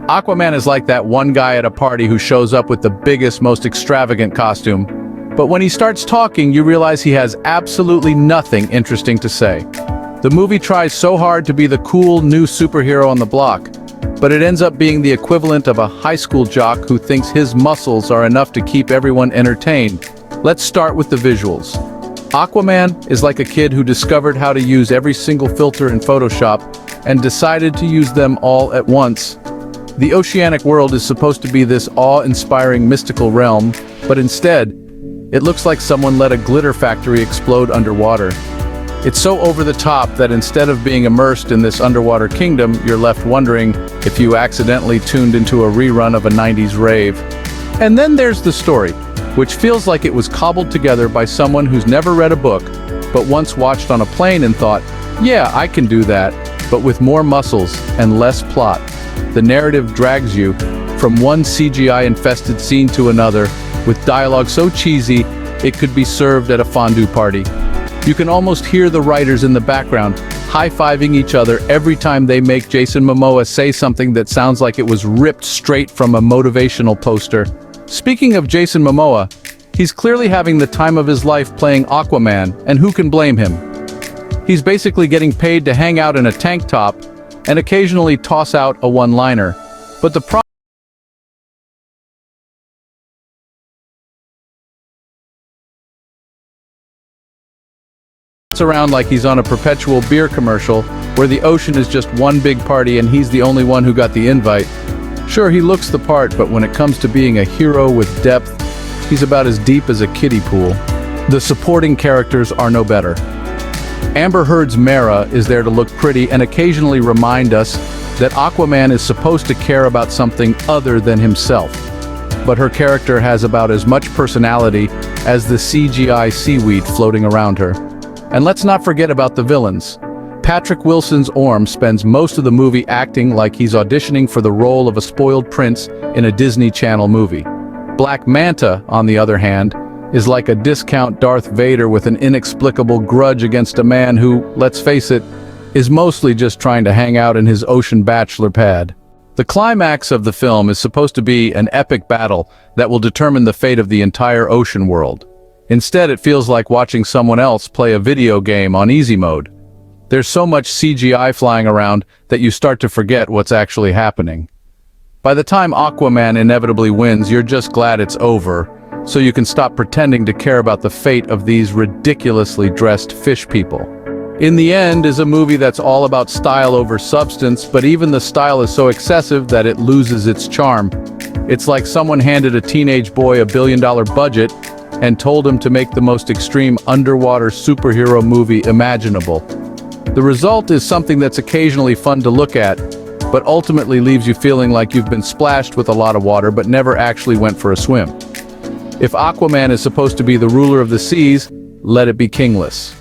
Aquaman is like that one guy at a party who shows up with the biggest, most extravagant costume. But when he starts talking, you realize he has absolutely nothing interesting to say. The movie tries so hard to be the cool, new superhero on the block, but it ends up being the equivalent of a high school jock who thinks his muscles are enough to keep everyone entertained. Let's start with the visuals. Aquaman is like a kid who discovered how to use every single filter in Photoshop and decided to use them all at once. The oceanic world is supposed to be this awe-inspiring mystical realm, but instead, it looks like someone let a glitter factory explode underwater. It's so over the top that instead of being immersed in this underwater kingdom, you're left wondering if you accidentally tuned into a rerun of a 90s rave. And then there's the story, which feels like it was cobbled together by someone who's never read a book, but once watched on a plane and thought, yeah, I can do that, but with more muscles and less plot. The narrative drags you from one CGI-infested scene to another, with dialogue so cheesy, it could be served at a fondue party. You can almost hear the writers in the background, high-fiving each other every time they make Jason Momoa say something that sounds like it was ripped straight from a motivational poster. Speaking of Jason Momoa, he's clearly having the time of his life playing Aquaman, and who can blame him? He's basically getting paid to hang out in a tank top and occasionally toss out a one-liner. But the problem is around like he's on a perpetual beer commercial where the ocean is just one big party and he's the only one who got the invite. Sure, he looks the part, but when it comes to being a hero with depth, he's about as deep as a kiddie pool. The supporting characters are no better. Amber Heard's Mara is there to look pretty and occasionally remind us that Aquaman is supposed to care about something other than himself. But her character has about as much personality as the CGI seaweed floating around her. And let's not forget about the villains. Patrick Wilson's Orm spends most of the movie acting like he's auditioning for the role of a spoiled prince in a Disney Channel movie. Black Manta, on the other hand, is like a discount Darth Vader with an inexplicable grudge against a man who, let's face it, is mostly just trying to hang out in his ocean bachelor pad. The climax of the film is supposed to be an epic battle that will determine the fate of the entire ocean world. Instead, it feels like watching someone else play a video game on easy mode. There's so much CGI flying around that you start to forget what's actually happening. By the time Aquaman inevitably wins, you're just glad it's over, so you can stop pretending to care about the fate of these ridiculously dressed fish people. In the end is a movie that's all about style over substance, but even the style is so excessive that it loses its charm. It's like someone handed a teenage boy a billion-dollar budget and told him to make the most extreme underwater superhero movie imaginable. The result is something that's occasionally fun to look at, but ultimately leaves you feeling like you've been splashed with a lot of water but never actually went for a swim. If Aquaman is supposed to be the ruler of the seas, let it be kingless.